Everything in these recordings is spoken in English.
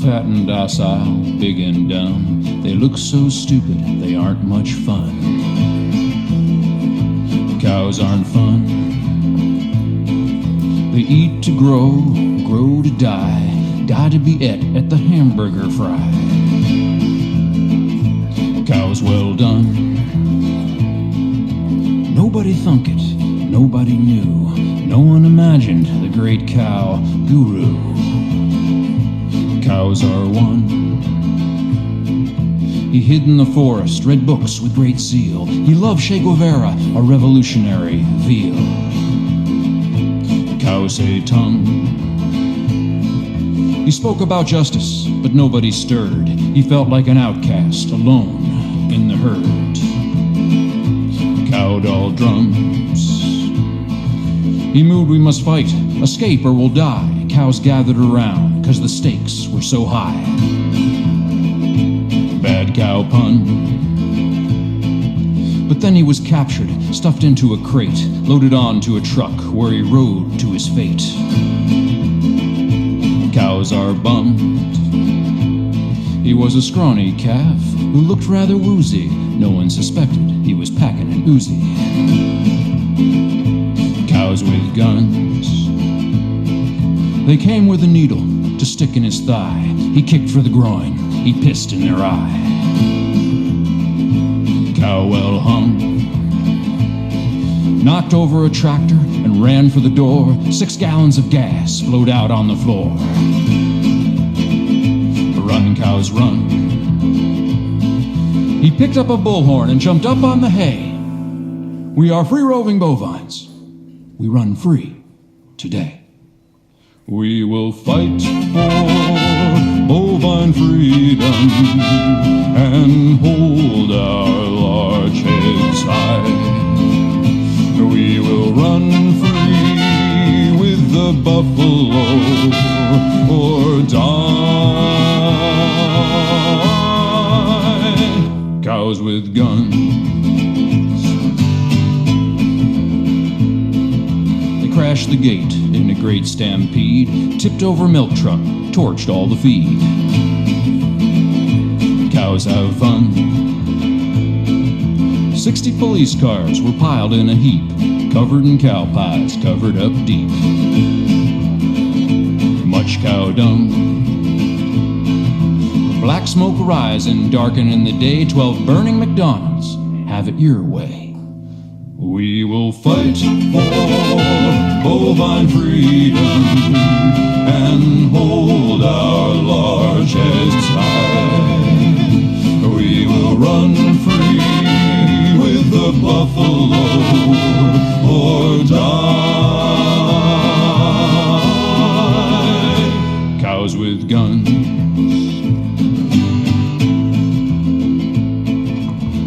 Fat and docile, big and dumb, they look so stupid, they aren't much fun. Cows aren't fun. They eat to grow, grow to die, die to be et at the hamburger fry. Cows well done. Nobody thunk it, nobody knew, no one imagined the great cow guru. Cows are one. He hid in the forest, read books with great zeal. He loved Che Guevara, a revolutionary veal. Cows say tongue. He spoke about justice, but nobody stirred. He felt like an outcast, alone in the herd. Cow doll drums. He moved, we must fight, escape or we'll die. Cows gathered around, 'cause the stakes were so high. Bad cow pun. But then he was captured, stuffed into a crate, loaded onto a truck where he rode to his fate. Cows are bummed. He was a scrawny calf who looked rather woozy. No one suspected he was packing an Uzi. Cows with guns. They came with a needle to stick in his thigh. He kicked for the groin, he pissed in their eye. Cow well hung. Knocked over a tractor and ran for the door. 6 gallons of gas flowed out on the floor. Run, cows, run. He picked up a bullhorn and jumped up on the hay. We are free-roving bovines. We run free today. We will fight for bovine freedom and hold our large heads high. We will run free with the buffalo or die. Cows with guns. They crashed the gate in a great stampede, tipped over milk truck, torched all the feed. Cows have fun. 60 police cars were piled in a heap, covered in cow pies, covered up deep. Much cow dung. Black smoke rising, darkening the day. 12 burning McDonald's, have it your way. We will fight for bovine freedom and hold our large heads high. We will run free with the buffalo or die. Cows with guns.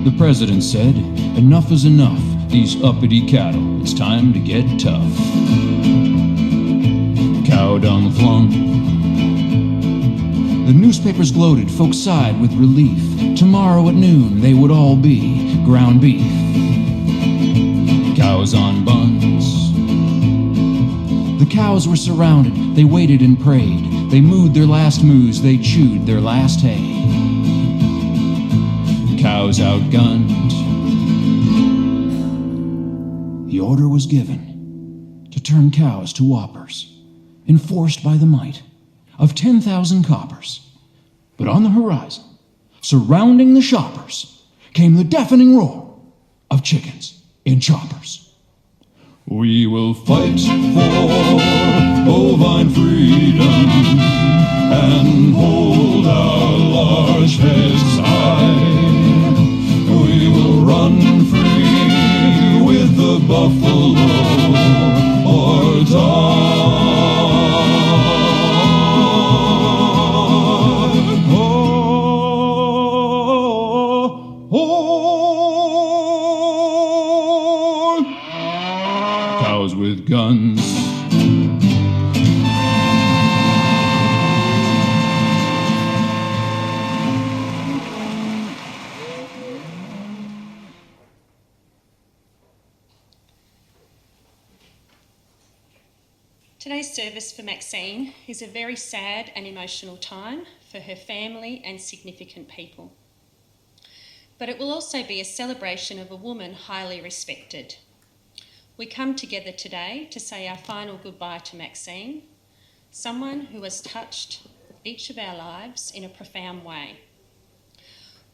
The president said, enough is enough. These uppity cattle, it's time to get tough. Cow dung flung. The newspapers gloated, folks sighed with relief. Tomorrow at noon they would all be ground beef. Cows on buns. The cows were surrounded, they waited and prayed. They mooed their last moos, they chewed their last hay. Cows outgunned. The order was given to turn cows to whoppers, enforced by the might of 10,000 coppers. But on the horizon, surrounding the shoppers, came the deafening roar of chickens in choppers. We will fight for bovine freedom and hold our large heads high. We will run free with the buffalo or die. Cows with guns. Today's service for Maxienne is a very sad and emotional time for her family and significant people. But it will also be a celebration of a woman highly respected. We come together today to say our final goodbye to Maxienne, someone who has touched each of our lives in a profound way.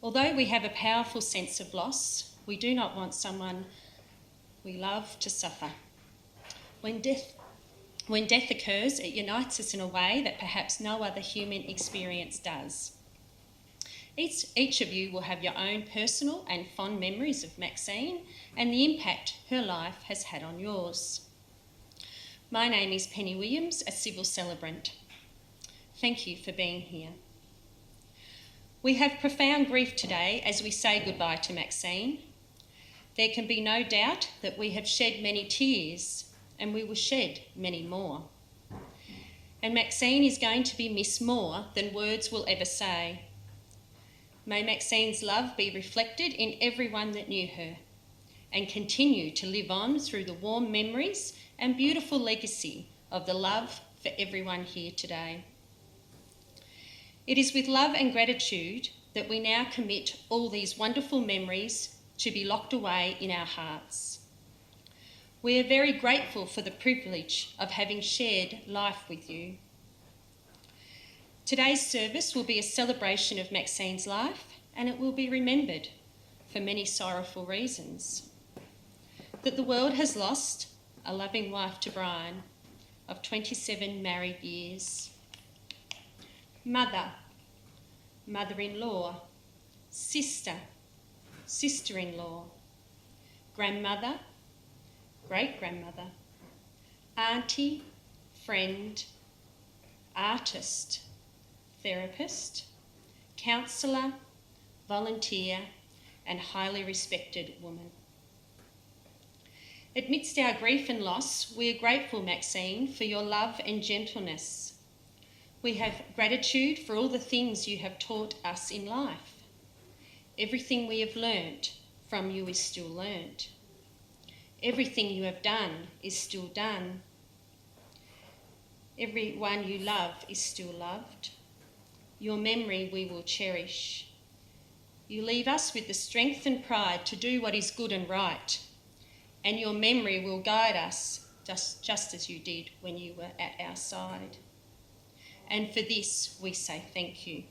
Although we have a powerful sense of loss, we do not want someone we love to suffer. When death occurs, it unites us in a way that perhaps no other human experience does. Each of you will have your own personal and fond memories of Maxienne and the impact her life has had on yours. My name is Penny Williams, a civil celebrant. Thank you for being here. We have profound grief today as we say goodbye to Maxienne. There can be no doubt that we have shed many tears, and we will shed many more. And Maxienne is going to be missed more than words will ever say. May Maxienne's love be reflected in everyone that knew her and continue to live on through the warm memories and beautiful legacy of the love for everyone here today. It is with love and gratitude that we now commit all these wonderful memories to be locked away in our hearts. We are very grateful for the privilege of having shared life with you. Today's service will be a celebration of Maxienne's life, and it will be remembered for many sorrowful reasons. That the world has lost a loving wife to Brian of 27 married years. Mother, mother-in-law, sister, sister-in-law, grandmother, great-grandmother, auntie, friend, artist, therapist, counsellor, volunteer, and highly respected woman. Amidst our grief and loss, we are grateful, Maxienne, for your love and gentleness. We have gratitude for all the things you have taught us in life. Everything we have learnt from you is still learnt. Everything you have done is still done. Everyone you love is still loved. Your memory we will cherish. You leave us with the strength and pride to do what is good and right, and your memory will guide us just as you did when you were at our side. And for this we say thank you.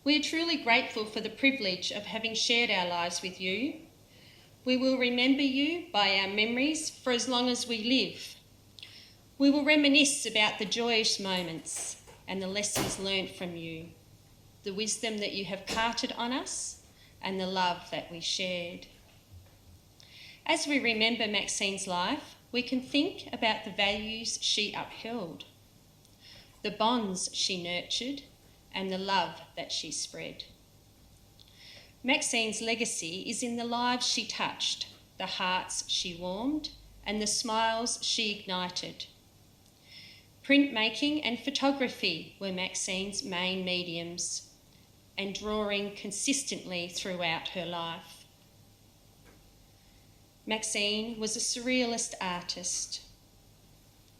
We are truly grateful for the privilege of having shared our lives with you. We will remember you by our memories for as long as we live. We will reminisce about the joyous moments and the lessons learnt from you, the wisdom that you have carted on us, and the love that we shared. As we remember Maxienne's life, we can think about the values she upheld, the bonds she nurtured, and the love that she spread. Maxienne's legacy is in the lives she touched, the hearts she warmed, and the smiles she ignited. Printmaking and photography were Maxienne's main mediums, and drawing consistently throughout her life. Maxienne was a surrealist artist.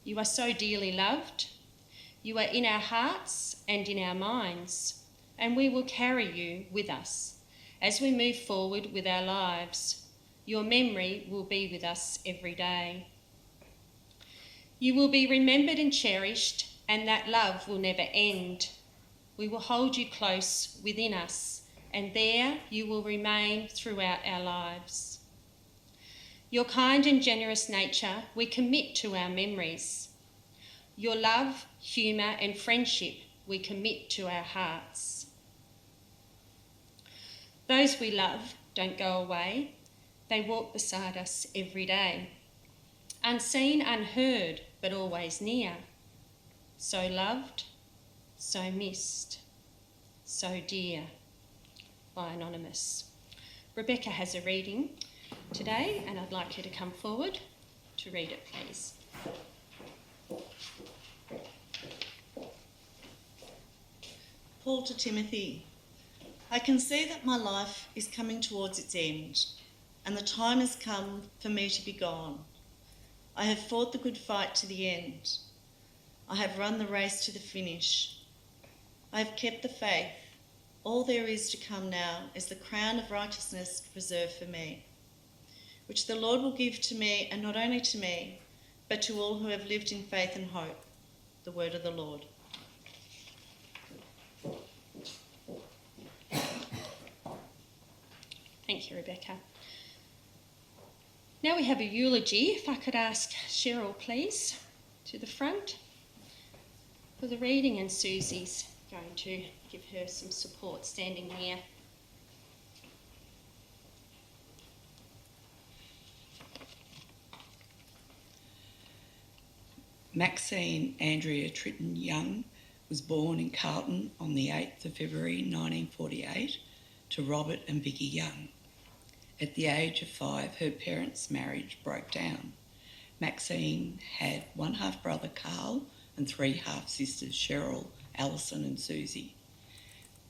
You are so dearly loved. You are in our hearts and in our minds, and we will carry you with us as we move forward with our lives. Your memory will be with us every day. You will be remembered and cherished, and that love will never end. We will hold you close within us, and there you will remain throughout our lives. Your kind and generous nature we commit to our memories. Your love, humour and friendship we commit to our hearts. Those we love don't go away. They walk beside us every day. Unseen, unheard, but always near. So loved, so missed, so dear. By Anonymous. Rebecca has a reading today, and I'd like her to come forward to read it, please. Paul to Timothy. I can see that my life is coming towards its end, and the time has come for me to be gone. I have fought the good fight to the end. I have run the race to the finish. I have kept the faith. All there is to come now is the crown of righteousness reserved for me, which the Lord will give to me, and not only to me, but to all who have lived in faith and hope. The word of the Lord. Thank you, Rebecca. Now we have a eulogy. If I could ask Cheryl, please, to the front for the reading, and Susie's going to give her some support standing near. Maxienne Andrea Tritton-Young was born in Carlton on the 8th of February 1948 to Robert and Vicky Young. At the age of 5, her parents' marriage broke down. Maxienne had one half-brother, Carl, and 3 half-sisters, Cheryl, Alison and Susie.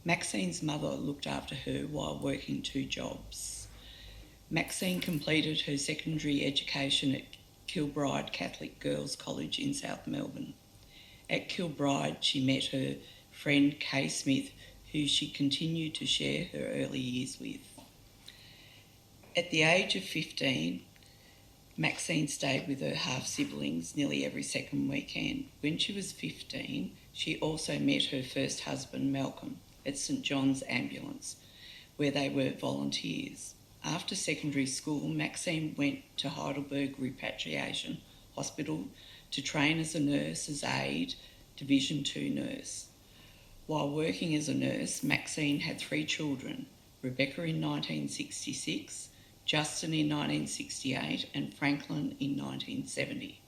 Maxienne's mother looked after her while working 2 jobs. Maxienne completed her secondary education at Kilbride Catholic Girls' College in South Melbourne. At Kilbride, she met her friend Kay Smith, who she continued to share her early years with. At the age of 15, Maxienne stayed with her half-siblings nearly every second weekend. When she was 15, she also met her first husband, Malcolm, at St John's Ambulance, where they were volunteers. After secondary school, Maxienne went to Heidelberg Repatriation Hospital to train as a nurse's aide, Division 2 nurse. While working as a nurse, Maxienne had 3 children, Rebecca in 1966, Justin in 1968 and Franklin in 1970.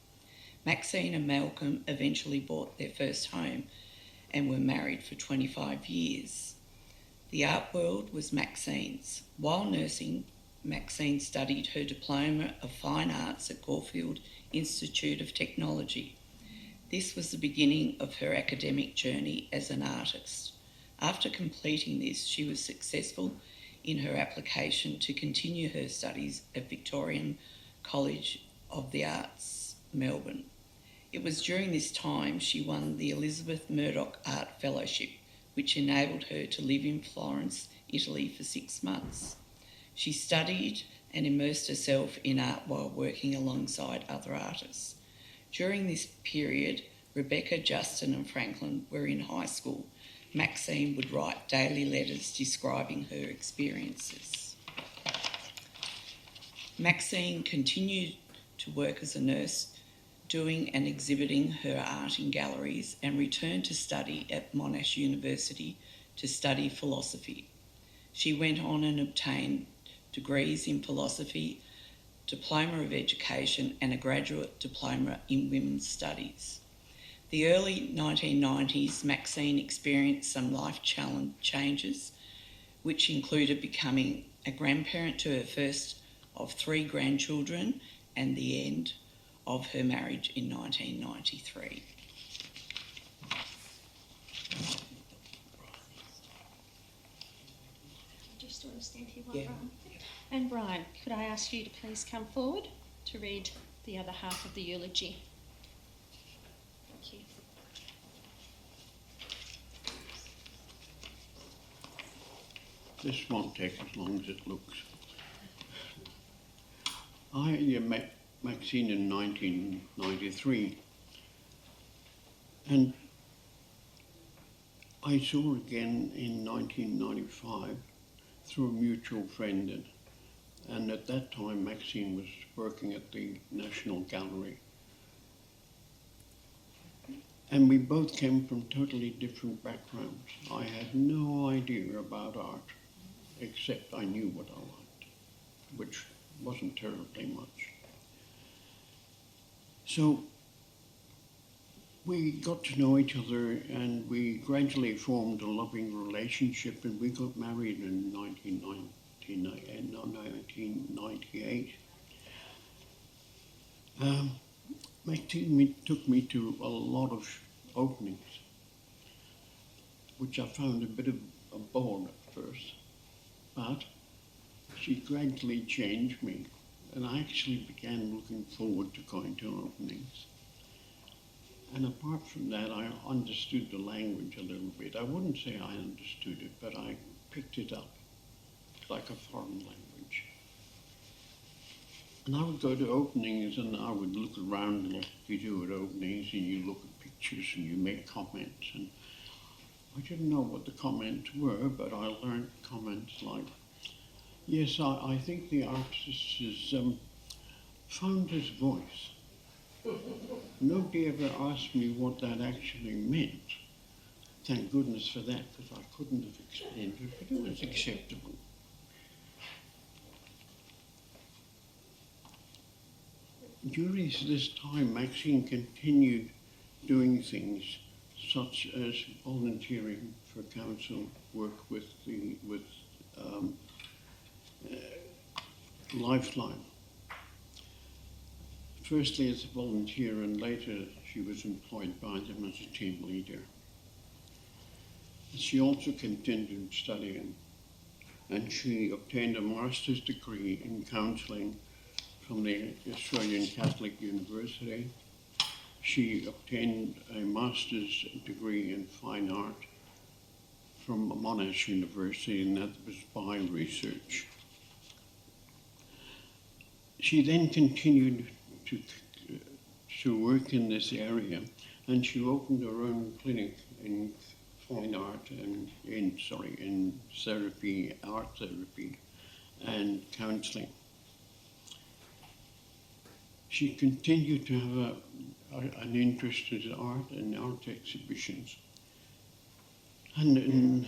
Maxienne and Malcolm eventually bought their first home and were married for 25 years. The art world was Maxienne's. While nursing, Maxienne studied her Diploma of Fine Arts at Caulfield Institute of Technology. This was the beginning of her academic journey as an artist. After completing this, she was successful in her application to continue her studies at Victorian College of the Arts, Melbourne. It was during this time she won the Elizabeth Murdoch Art Fellowship, which enabled her to live in Florence, Italy for 6 months. She studied and immersed herself in art while working alongside other artists. During this period, Rebecca, Justin and Franklin were in high school. Maxienne would write daily letters describing her experiences. Maxienne continued to work as a nurse, doing and exhibiting her art in galleries, and returned to study at Monash University to study philosophy. She went on and obtained degrees in philosophy, diploma of education and a graduate diploma in women's studies. The early 1990s, Maxienne experienced some life changes, which included becoming a grandparent to her first of 3 grandchildren and the end of her marriage in 1993. Just want to stand here while Brian. And Brian, could I ask you to please come forward to read the other half of the eulogy? Thank you. This won't take as long as it looks. I met Maxienne in 1993, and I saw her again in 1995 through a mutual friend, and at that time Maxienne was working at the National Gallery. And we both came from totally different backgrounds. I had no idea about art, except I knew what I liked, which wasn't terribly much. So we got to know each other and we gradually formed a loving relationship, and we got married in 1998. Maxienne took me to a lot of openings, which I found a bit of a bore at first, but she gradually changed me, and I actually began looking forward to going to openings. And apart from that, I understood the language a little bit. I wouldn't say I understood it, but I picked it up like a foreign language. And I would go to openings and I would look around like you do at openings, and you look at pictures and you make comments. And I didn't know what the comments were, but I learned comments like, yes, I think the artist has found his voice. Nobody ever asked me what that actually meant. Thank goodness for that, because I couldn't have explained it, but it was acceptable. During this time, Maxienne continued doing things such as volunteering for council work with Lifeline. Firstly as a volunteer, and later she was employed by them as a team leader. She also continued studying, and she obtained a master's degree in counselling from the Australian Catholic University. She obtained a master's degree in fine art from Monash University, and that was by research. She then continued to work in this area, and she opened her own clinic in fine art and in therapy, art therapy and counselling. She continued to have an interest in art and art exhibitions. And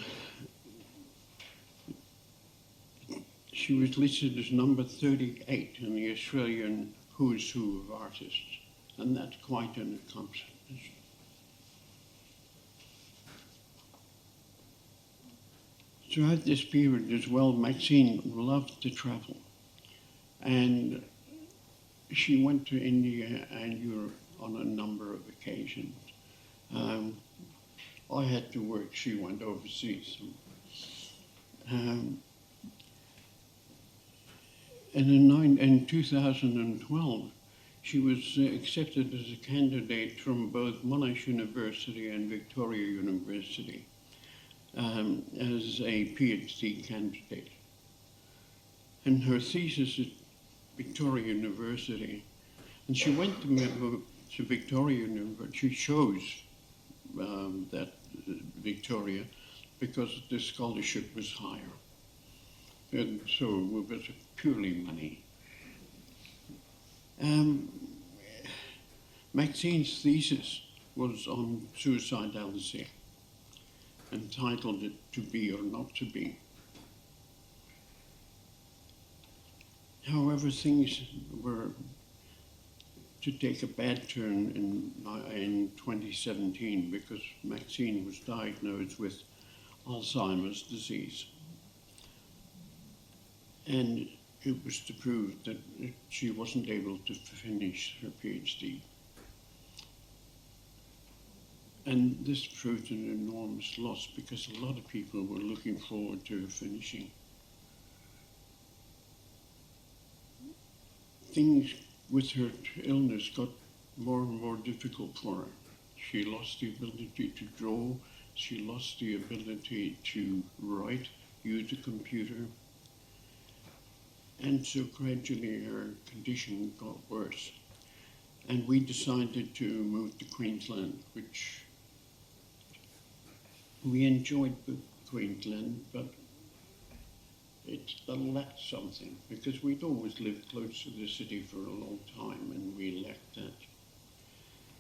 she was listed as number 38 in the Australian Who's Who of Artists, and that's quite an accomplishment. Throughout this period as well, Maxienne loved to travel, and she went to India and Europe on a number of occasions. I had to work, she went overseas. And in 2012, she was accepted as a candidate from both Monash University and Victoria University as a PhD candidate. And her thesis at Victoria University, and she went to Victoria University, she chose that Victoria because the scholarship was higher. And so it was purely money. Maxienne's thesis was on suicidality, entitled it To Be or Not to Be. However, things were to take a bad turn in 2017 because Maxienne was diagnosed with Alzheimer's disease. And it was to prove that she wasn't able to finish her PhD. And this proved an enormous loss because a lot of people were looking forward to her finishing. Things with her illness got more and more difficult for her. She lost the ability to draw, she lost the ability to write, use a computer, and so gradually her condition got worse. And we decided to move to Queensland, which we enjoyed Queensland, but it lacked something because we'd always lived close to the city for a long time and we lacked that.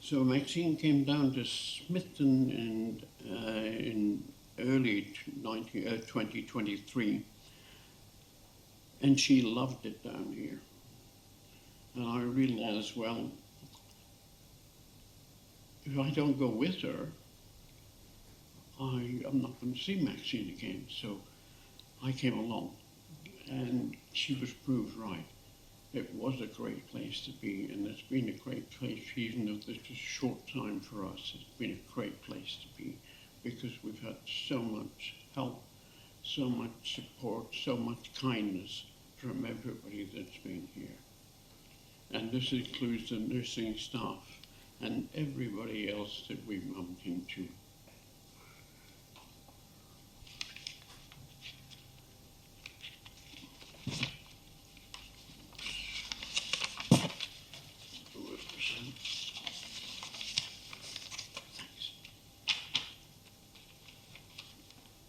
So Maxienne came down to Smithton in early 2023, and she loved it down here. And I realized, well, if I don't go with her, I'm not going to see Maxienne again. So I came along, and she was proved right. It was a great place to be, and it's been a great place, even though it's a short time for us. It's been a great place to be because we've had so much help, so much support, so much kindness from everybody that's been here. and this includes the nursing staff and everybody else that we bumped into.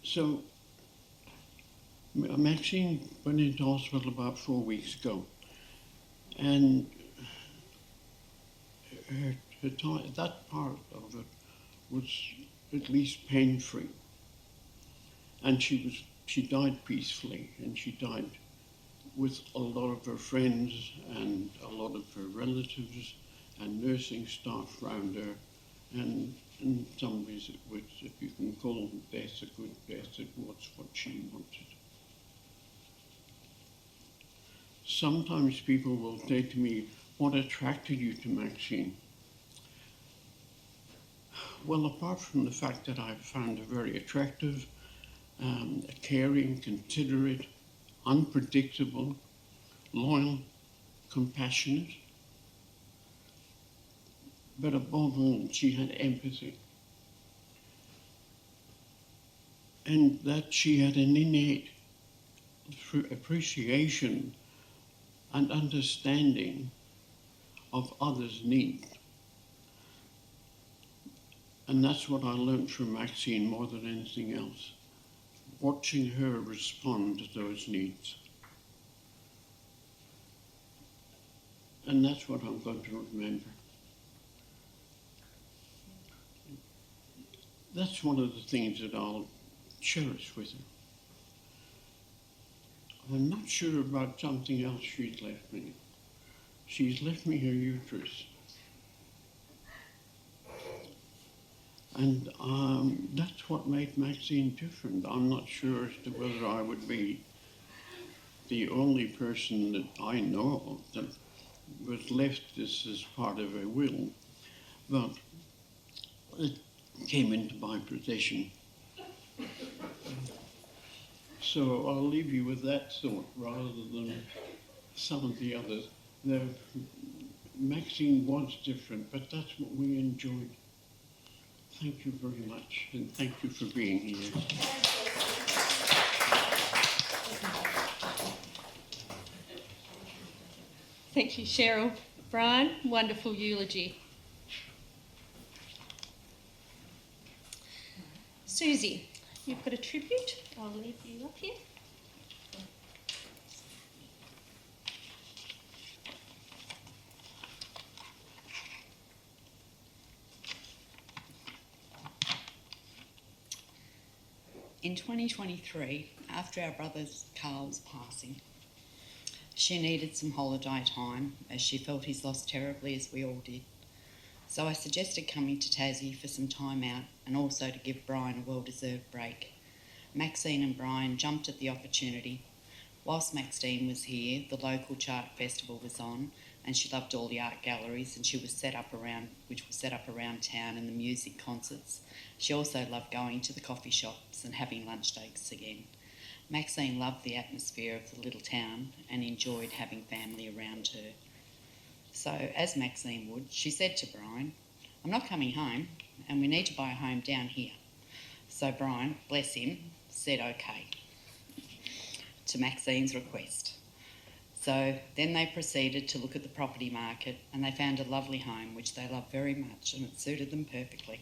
So, Maxine went into hospital about 4 weeks ago, and her time, that part of it was at least pain-free, and she died peacefully, and she died with a lot of her friends and a lot of her relatives and nursing staff around her, and in some ways it was, if you can call death a good death, it was what she wanted. Sometimes people will say to me, what attracted you to Maxine? Well, apart from the fact that I found her very attractive, caring, considerate, unpredictable, loyal, compassionate, but above all, she had empathy. And that she had an innate appreciation and understanding of others' needs. And that's what I learned from Maxienne more than anything else, watching her respond to those needs. And that's what I'm going to remember. That's one of the things that I'll cherish with her. I'm not sure about something else she's left me. She's left me her uterus. And that's what made Maxienne different. I'm not sure as to whether I would be the only person that I know of that was left this as part of a will, but it came into my possession. So I'll leave you with that thought rather than some of the others. Maxienne was different, but that's what we enjoyed. Thank you very much, and thank you for being here. Thank you, Cheryl. Brian, wonderful eulogy. Susie, you've got a tribute. I'll leave you up here. In 2023, after our brother Carl's passing, she needed some holiday time as she felt his loss terribly, as we all did. So I suggested coming to Tassie for some time out and also to give Brian a well-deserved break. Maxienne and Brian jumped at the opportunity. Whilst Maxienne was here, the local chart festival was on, and she loved all the art galleries which were set up around town, and the music concerts. She also loved going to the coffee shops and having lunch dates again. Maxienne loved the atmosphere of the little town and enjoyed having family around her. So, as Maxienne would, she said to Brian, "I'm not coming home, and we need to buy a home down here." So Brian, bless him, said okay to Maxienne's request. So then they proceeded to look at the property market, and they found a lovely home which they loved very much, and it suited them perfectly.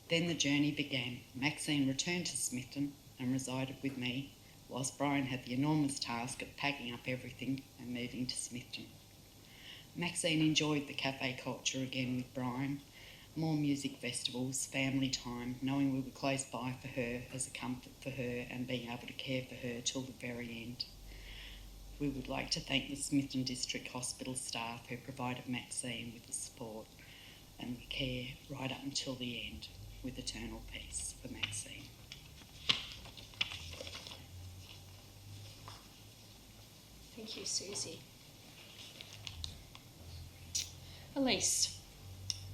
Then the journey began. Maxienne returned to Smithton and resided with me, whilst Brian had the enormous task of packing up everything and moving to Smithton. Maxienne enjoyed the cafe culture again with Brian, more music festivals, family time, knowing we were close by for her as a comfort for her and being able to care for her till the very end. We would like to thank the Smithton District Hospital staff who provided Maxienne with the support and the care right up until the end, with eternal peace for Maxienne. Thank you, Susie. Elise,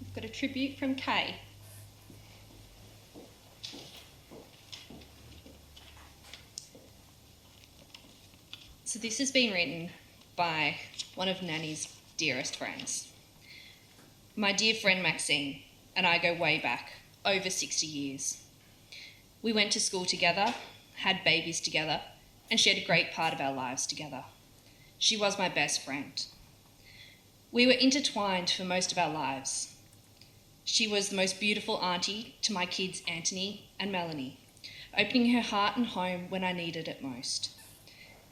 we've got a tribute from Kay. So this has been written by one of Nanny's dearest friends. My dear friend Maxienne and I go way back, over 60 years. We went to school together, had babies together, and shared a great part of our lives together. She was my best friend. We were intertwined for most of our lives. She was the most beautiful auntie to my kids Anthony and Melanie, opening her heart and home when I needed it most.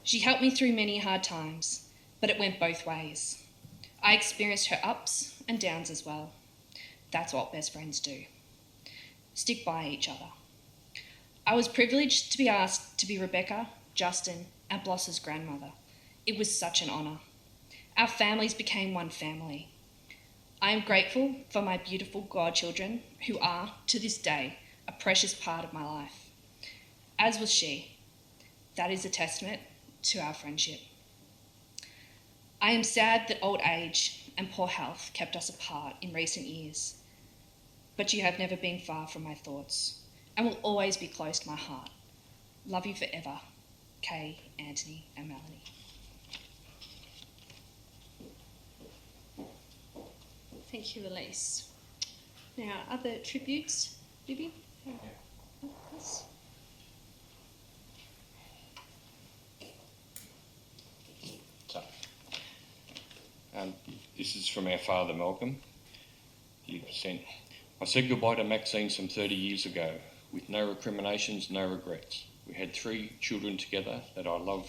She helped me through many hard times, but it went both ways. I experienced her ups and downs as well. That's what best friends do. Stick by each other. I was privileged to be asked to be Rebecca, Justin, and Bloss's grandmother. It was such an honour. Our families became one family. I am grateful for my beautiful godchildren who are, to this day, a precious part of my life. As was she. That is a testament to our friendship. I am sad that old age and poor health kept us apart in recent years, but you have never been far from my thoughts and will always be close to my heart. Love you forever, Kay, Anthony, and Melanie. Thank you, Elise. Now, other tributes, Libby? Yes. This is from our father, Malcolm. He sent, I said goodbye to Maxienne some 30 years ago, with no recriminations, no regrets. We had 3 children together that I love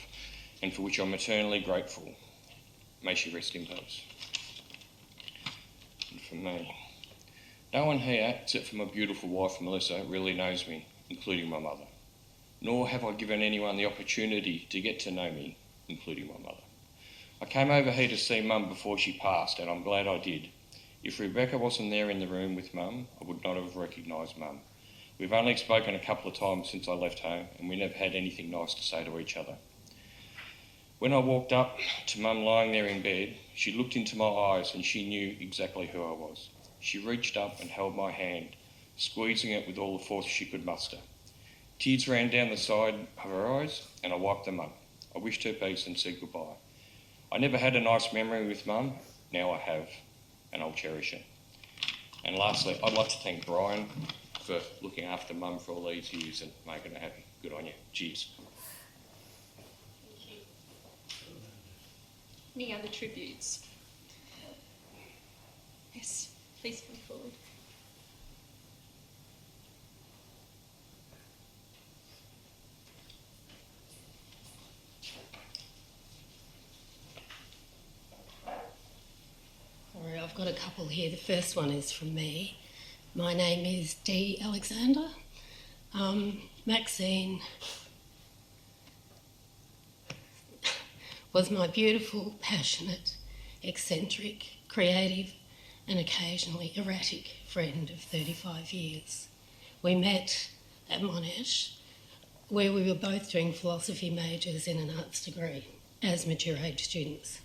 and for which I'm eternally grateful. May she rest in peace. And for me, no one here, except for my beautiful wife, Melissa, really knows me, including my mother. Nor have I given anyone the opportunity to get to know me, including my mother. I came over here to see Mum before she passed, and I'm glad I did. If Rebecca wasn't there in the room with Mum, I would not have recognised Mum. We've only spoken a couple of times since I left home, and we never had anything nice to say to each other. When I walked up to Mum lying there in bed, she looked into my eyes and she knew exactly who I was. She reached up and held my hand, squeezing it with all the force she could muster. Tears ran down the side of her eyes, and I wiped them up. I wished her peace and said goodbye. I never had a nice memory with Mum. Now I have, and I'll cherish it. And lastly, I'd like to thank Brian for looking after Mum for all these years and making her happy. Good on you. Cheers. Thank you. Any other tributes? Yes, please come forward. All right, I've got a couple here. The first one is from me. My name is Dee Alexander. Maxienne was my beautiful, passionate, eccentric, creative and occasionally erratic friend of 35 years. We met at Monash, where we were both doing philosophy majors in an arts degree as mature age students.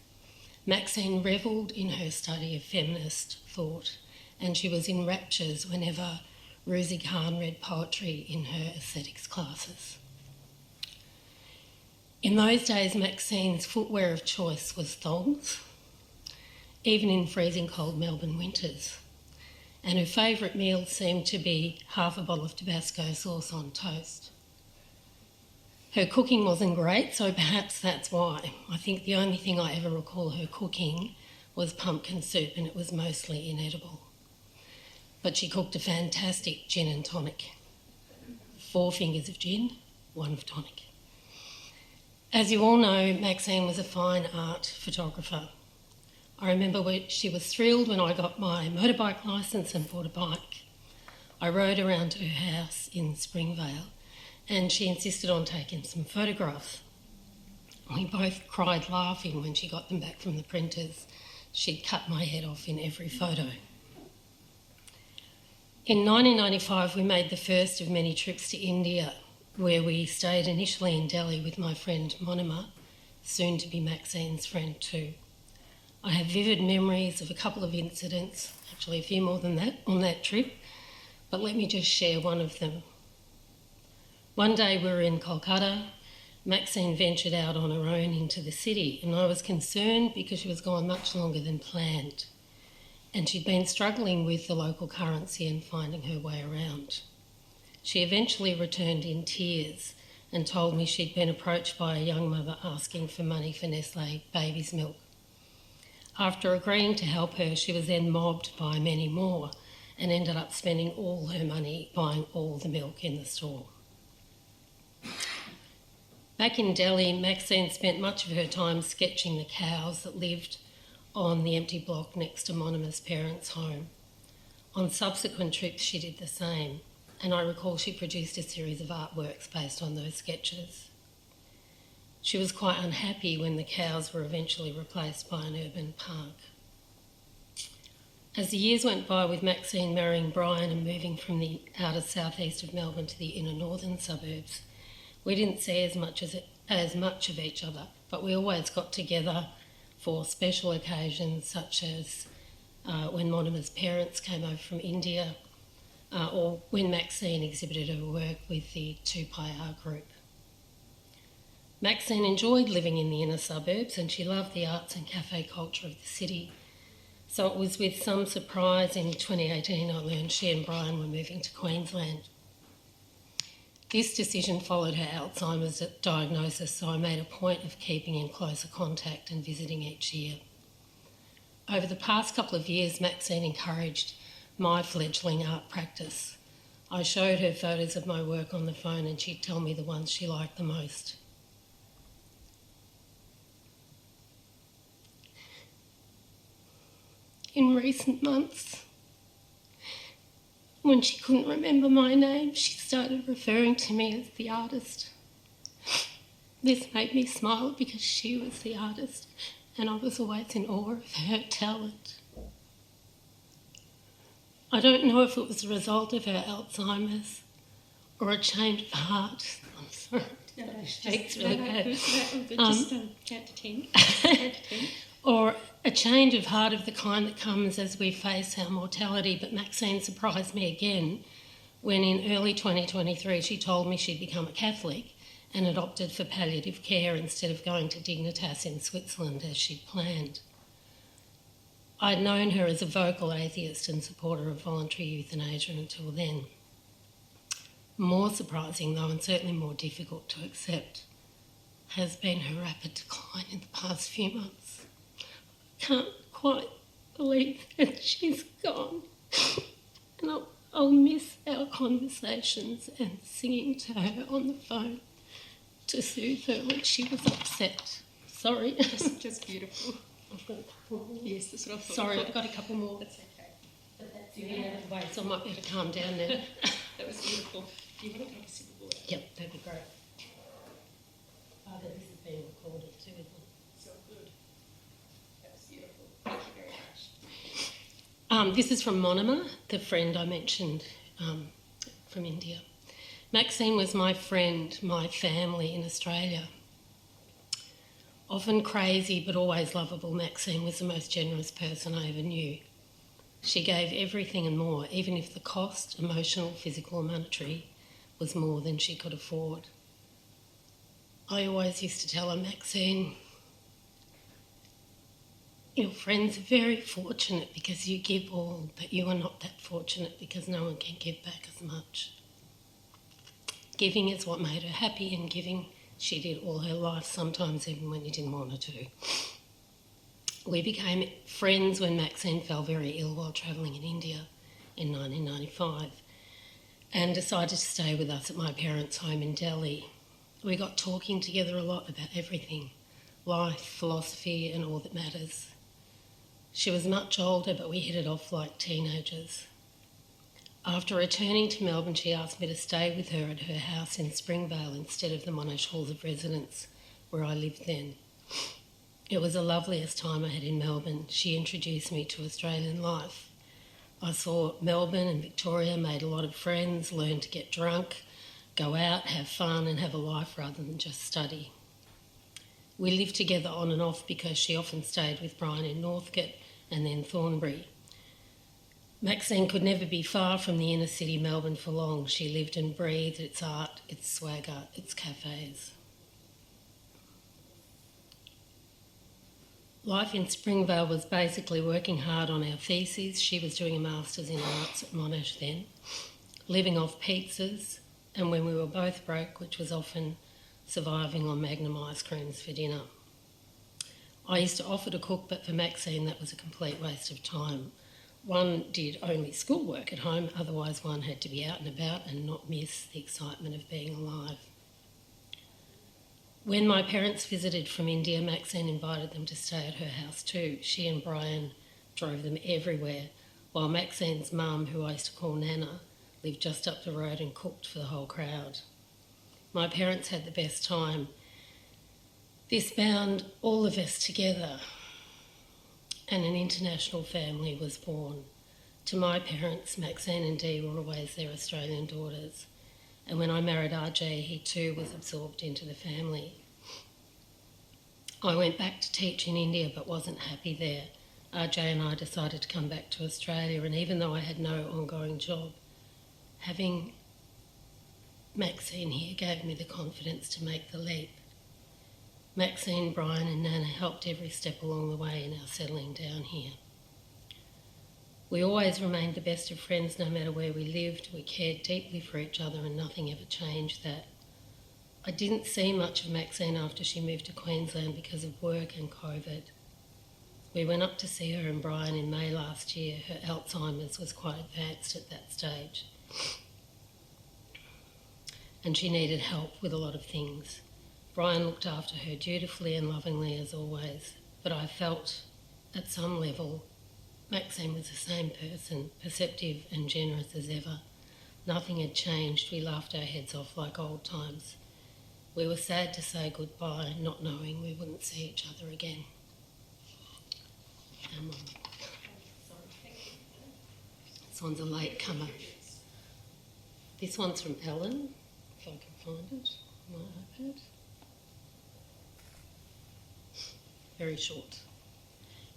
Maxienne revelled in her study of feminist thought, and she was in raptures whenever Ruzi Khan read poetry in her aesthetics classes. In those days, Maxienne's footwear of choice was thongs, even in freezing cold Melbourne winters, and her favourite meal seemed to be half a bottle of Tabasco sauce on toast. Her cooking wasn't great, so perhaps that's why. I think the only thing I ever recall her cooking was pumpkin soup, and it was mostly inedible. But she cooked a fantastic gin and tonic. 4 fingers of gin, 1 of tonic. As you all know, Maxienne was a fine art photographer. I remember she was thrilled when I got my motorbike licence and bought a bike. I rode around to her house in Springvale, and she insisted on taking some photographs. We both cried laughing when she got them back from the printers. She'd cut my head off in every photo. In 1995, we made the first of many trips to India, where we stayed initially in Delhi with my friend Monima, soon to be Maxienne's friend too. I have vivid memories of a couple of incidents, actually a few more than that, on that trip, but let me just share one of them. One day we were in Kolkata, Maxine ventured out on her own into the city, and I was concerned because she was gone much longer than planned, and she'd been struggling with the local currency and finding her way around. She eventually returned in tears and told me she'd been approached by a young mother asking for money for Nestle baby's milk. After agreeing to help her, she was then mobbed by many more and ended up spending all her money buying all the milk in the store. Back in Delhi, Maxine spent much of her time sketching the cows that lived on the empty block next to Monima's parents' home. On subsequent trips, she did the same, and I recall she produced a series of artworks based on those sketches. She was quite unhappy when the cows were eventually replaced by an urban park. As the years went by, with Maxine marrying Brian and moving from the outer southeast of Melbourne to the inner northern suburbs, we didn't see as much of each other, but we always got together for special occasions such as when Monima's parents came over from India, or when Maxine exhibited her work with the 2PIR group. Maxine enjoyed living in the inner suburbs and she loved the arts and cafe culture of the city. So it was with some surprise in 2018 I learned she and Brian were moving to Queensland. This decision followed her Alzheimer's diagnosis, so I made a point of keeping in closer contact and visiting each year. Over the past couple of years, Maxine encouraged my fledgling art practice. I showed her photos of my work on the phone and she'd tell me the ones she liked the most. In recent months, when she couldn't remember my name, she started referring to me as the artist. This made me smile because she was the artist and I was always in awe of her talent. I don't know if it was a result of her Alzheimer's or a change of heart. I'm sorry. It's really bad. Just count to 10. Count to 10. Or a change of heart of the kind that comes as we face our mortality. But Maxine surprised me again when in early 2023 she told me she'd become a Catholic and had opted for palliative care instead of going to Dignitas in Switzerland as she'd planned. I'd known her as a vocal atheist and supporter of voluntary euthanasia until then. More surprising though, and certainly more difficult to accept, has been her rapid decline in the past few months. Can't quite believe that she's gone. And I'll miss our conversations and singing to her on the phone to soothe her when she was upset. Sorry. Just beautiful. I've got a couple more. Yes, that's what I thought. Sorry, I've got a couple more. That's okay. But that's the end of the way, so I might better calm down now. That was beautiful. Do you want to take a sip of water? Yep, that'd be great. This is being recorded too, isn't it? So good. That was beautiful. Thank you very much. This is from Monima, the friend I mentioned from India. Maxine was my friend, my family in Australia. Often crazy but always lovable, Maxine was the most generous person I ever knew. She gave everything and more, even if the cost, emotional, physical or monetary, was more than she could afford. I always used to tell her, Maxine, your friends are very fortunate because you give all, but you are not that fortunate because no one can give back as much. Giving is what made her happy, and giving she did all her life, sometimes even when you didn't want her to. We became friends when Maxine fell very ill while travelling in India in 1995 and decided to stay with us at my parents' home in Delhi. We got talking together a lot about everything, life, philosophy and all that matters. She was much older, but we hit it off like teenagers. After returning to Melbourne, she asked me to stay with her at her house in Springvale instead of the Monash Halls of Residence where I lived then. It was the loveliest time I had in Melbourne. She introduced me to Australian life. I saw Melbourne and Victoria, made a lot of friends, learned to get drunk, go out, have fun and have a life rather than just study. We lived together on and off because she often stayed with Brian in Northcote and then Thornbury. Maxine could never be far from the inner city Melbourne for long. She lived and breathed its art, its swagger, its cafes. Life in Springvale was basically working hard on our theses. She was doing a Masters in Arts at Monash then, living off pizzas, and when we were both broke, which was often surviving on Magnum ice creams for dinner. I used to offer to cook, but for Maxienne that was a complete waste of time. One did only schoolwork at home, otherwise one had to be out and about and not miss the excitement of being alive. When my parents visited from India, Maxienne invited them to stay at her house too. She and Brian drove them everywhere, while Maxienne's mum, who I used to call Nana, lived just up the road and cooked for the whole crowd. My parents had the best time. This bound all of us together, and an international family was born. To my parents, Maxienne and Dee were always their Australian daughters. And when I married RJ, he too was absorbed into the family. I went back to teach in India but wasn't happy there. RJ and I decided to come back to Australia, and even though I had no ongoing job, having Maxienne here gave me the confidence to make the leap. Maxienne, Brian and Nana helped every step along the way in our settling down here. We always remained the best of friends no matter where we lived. We cared deeply for each other and nothing ever changed that. I didn't see much of Maxienne after she moved to Queensland because of work and COVID. We went up to see her and Brian in May last year. Her Alzheimer's was quite advanced at that stage, and she needed help with a lot of things. Brian looked after her dutifully and lovingly as always, but I felt at some level Maxienne was the same person, perceptive and generous as ever. Nothing had changed. We laughed our heads off like old times. We were sad to say goodbye, not knowing we wouldn't see each other again. This one's a late comer. This one's from Ellen, if I can find it on my iPad. Very short.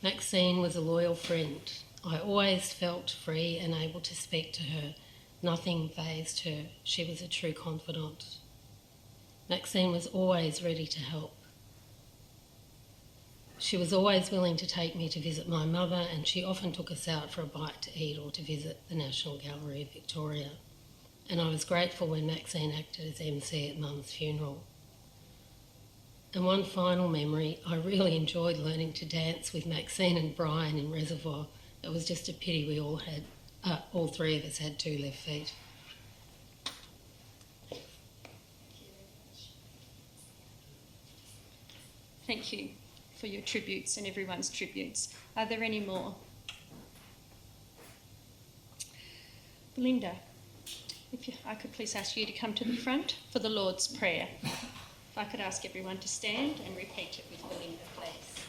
Maxienne was a loyal friend. I always felt free and able to speak to her. Nothing fazed her. She was a true confidant. Maxienne was always ready to help. She was always willing to take me to visit my mother, and she often took us out for a bite to eat or to visit the National Gallery of Victoria. And I was grateful when Maxienne acted as MC at Mum's funeral. And one final memory, I really enjoyed learning to dance with Maxienne and Brian in Reservoir. It was just a pity we all three of us had 2 left feet. Thank you for your tributes and everyone's tributes. Are there any more? Belinda, I could please ask you to come to the front for the Lord's Prayer. If I could ask everyone to stand and repeat it with Belinda, please.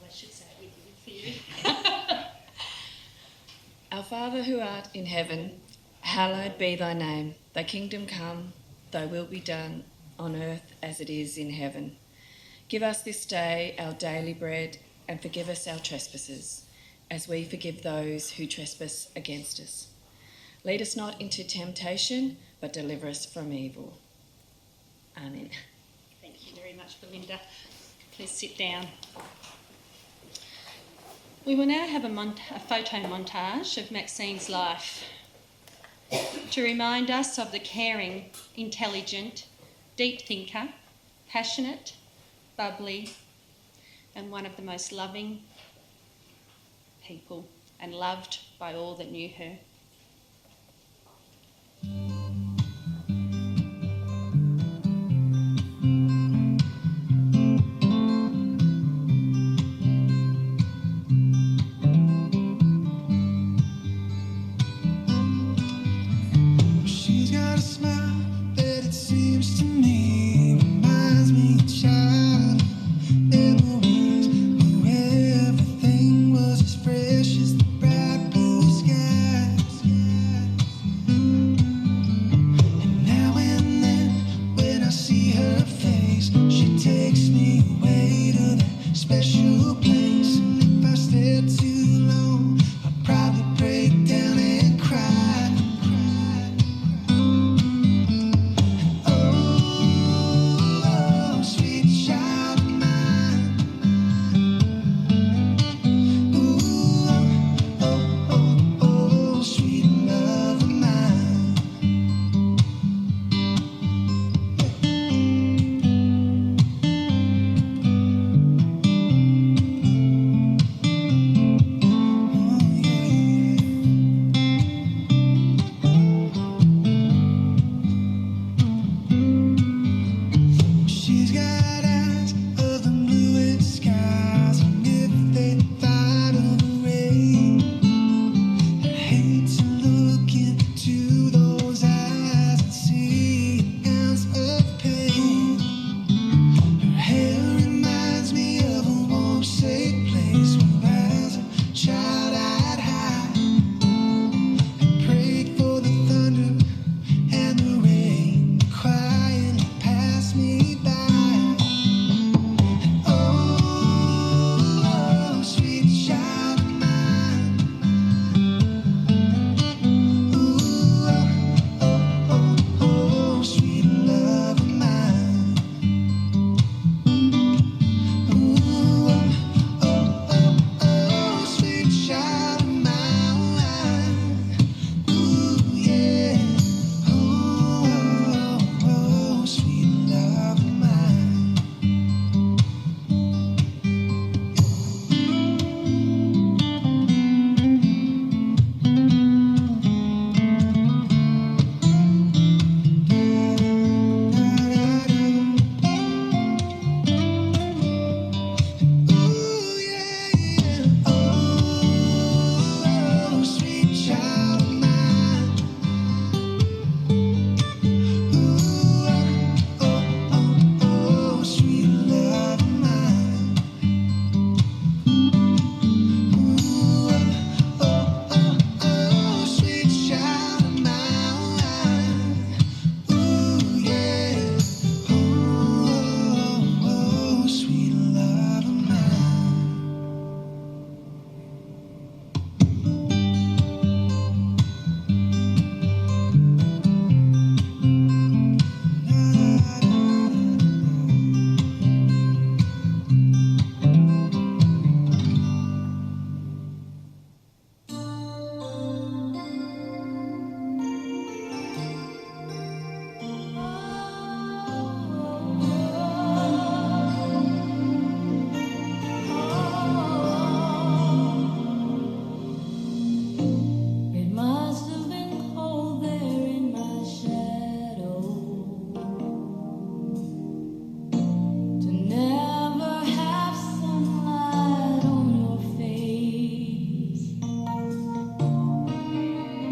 I should say it with you for you. Our Father who art in heaven, hallowed be thy name. Thy kingdom come, thy will be done on earth as it is in heaven. Give us this day our daily bread, and forgive us our trespasses, as we forgive those who trespass against us. Lead us not into temptation, but deliver us from evil. Amen. Thank you very much, Belinda. Please sit down. We will now have a photo montage of Maxienne's life to remind us of the caring, intelligent, deep thinker, passionate, bubbly, and one of the most loving people, and loved by all that knew her. She's got a smile that it seems to me reminds me of childhood memories where everything was as fresh as the bright blue sky.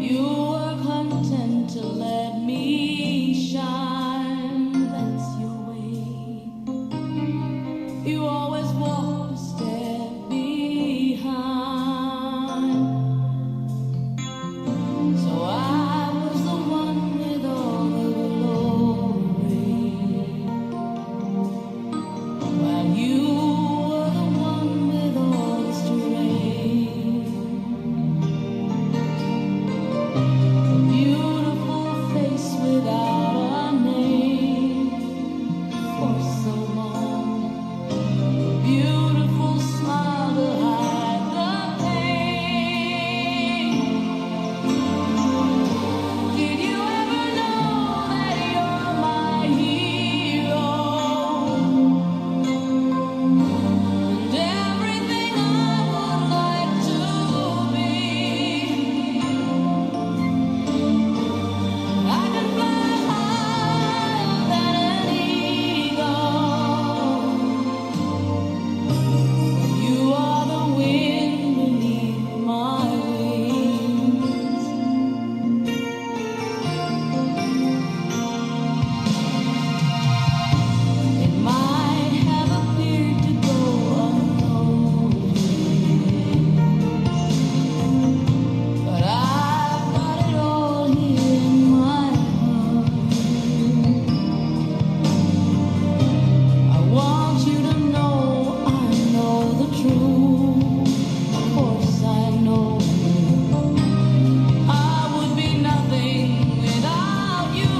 You were content to let me shine. That's your way. You always walk a step behind. So I was the one with all the glory, while you were the one with all the strength. A beautiful face without a name for so long. Beautiful smile to hide the pain. Did you ever know that you're my hero? And everything I would like to be. I can fly higher than an eagle. You are the wind beneath my wings. It might have appeared to go unnoticed, but I've got it all here in my heart. I want you to know I know the truth. Of course I know I would be nothing without you.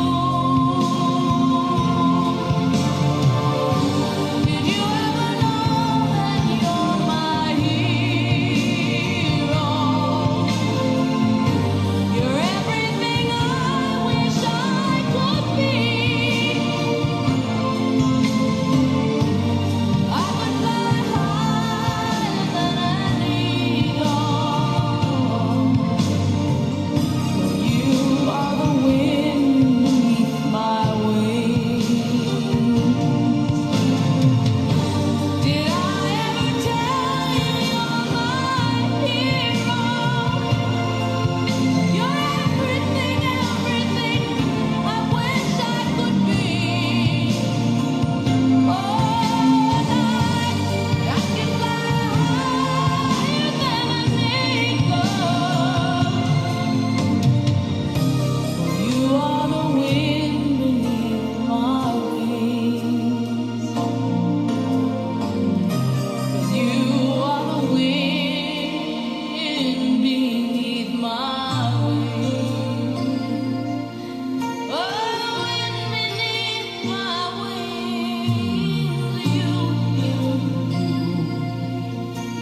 Did you ever know that you're my hero? You're everything I wish I could be. I would fly higher than an eagle. You are the wind beneath my wings. Did I ever tell you you're my hero? You're everything, everything I wish I could be. Oh, I can fly higher than an eagle. You are the wind beneath my wings. 'Cause you are the wind beneath my wings. Oh, the wind beneath my wings.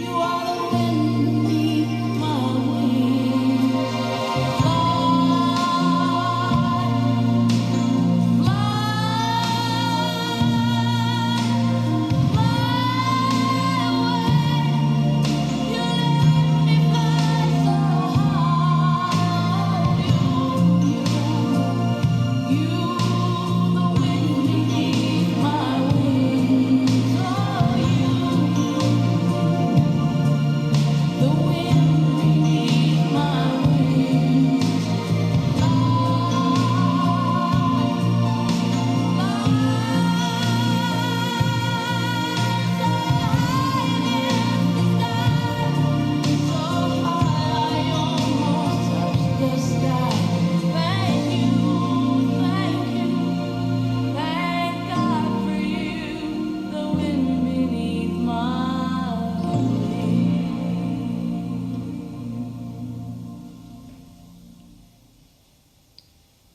You are the wind beneath my wings.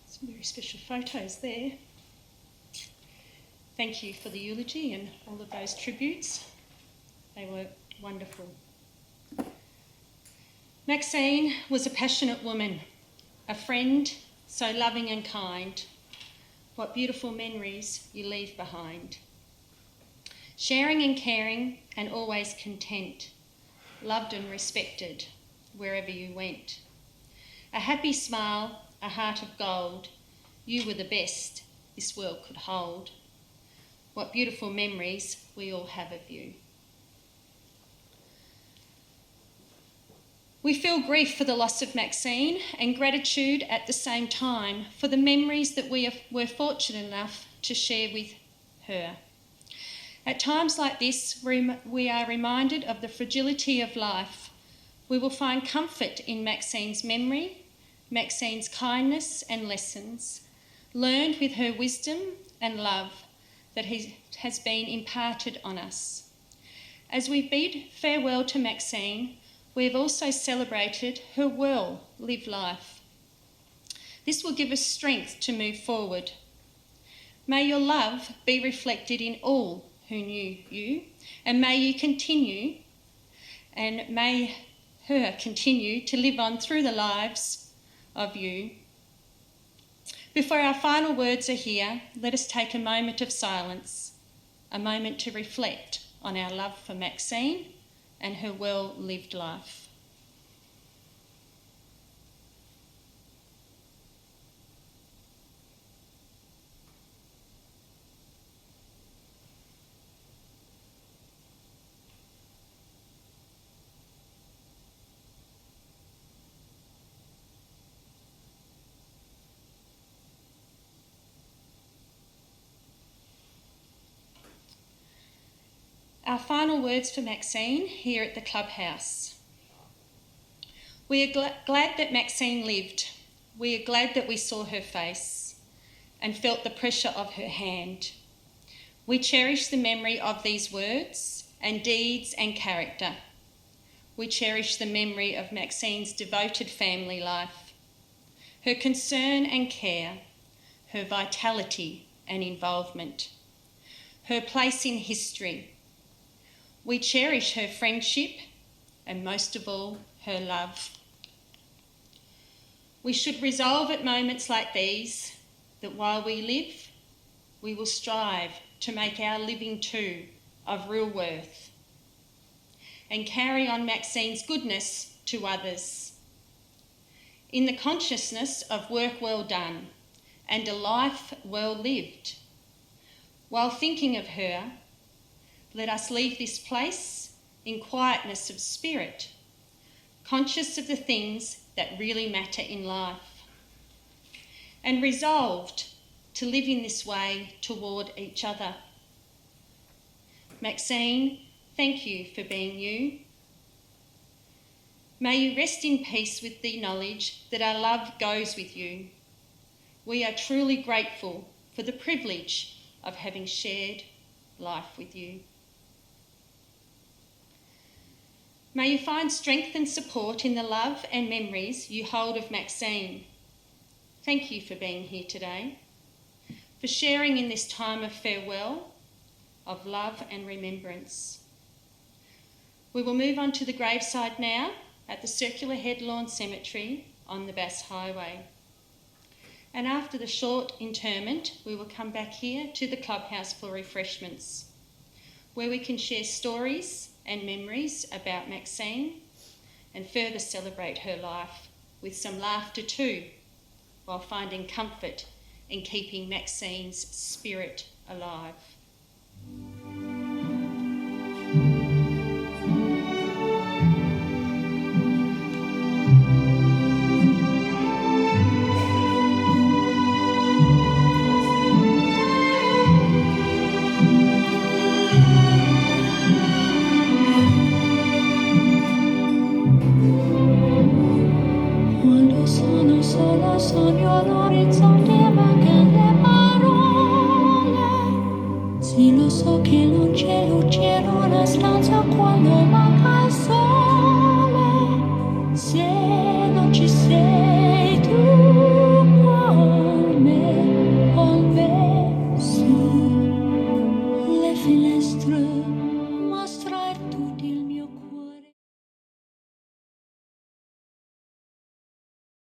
Some very special photos there. Thank you for the eulogy and all of those tributes. They were wonderful. Maxienne was a passionate woman, a friend, so loving and kind. What beautiful memories you leave behind. Sharing and caring and always content, loved and respected wherever you went. A happy smile, a heart of gold, you were the best this world could hold. What beautiful memories we all have of you. We feel grief for the loss of Maxine and gratitude at the same time for the memories that we were fortunate enough to share with her. At times like this, we are reminded of the fragility of life. We will find comfort in Maxine's memory, Maxine's kindness and lessons, learned with her wisdom and love that has been imparted on us. As we bid farewell to Maxine, we have also celebrated her well-lived life. This will give us strength to move forward. May your love be reflected in all who knew you, and may you continue, and may her continue to live on through the lives of you. Before our final words are here, let us take a moment of silence, a moment to reflect on our love for Maxine and her well-lived life. Our final words for Maxine here at the clubhouse. We are glad that Maxine lived. We are glad that we saw her face and felt the pressure of her hand. We cherish the memory of these words and deeds and character. We cherish the memory of Maxine's devoted family life, her concern and care, her vitality and involvement, her place in history. We cherish her friendship and most of all, her love. We should resolve at moments like these that while we live, we will strive to make our living too of real worth and carry on Maxine's goodness to others. In the consciousness of work well done and a life well lived, while thinking of her, let us leave this place in quietness of spirit, conscious of the things that really matter in life, and resolved to live in this way toward each other. Maxine, thank you for being you. May you rest in peace with the knowledge that our love goes with you. We are truly grateful for the privilege of having shared life with you. May you find strength and support in the love and memories you hold of Maxine. Thank you for being here today, for sharing in this time of farewell, of love and remembrance. We will move on to the graveside now at the Circular Head Lawn Cemetery on the Bass Highway. And after the short interment, we will come back here to the clubhouse for refreshments, where we can share stories and memories about Maxine and further celebrate her life with some laughter too, while finding comfort in keeping Maxine's spirit alive. Quando sono sola sogno l'orizzonte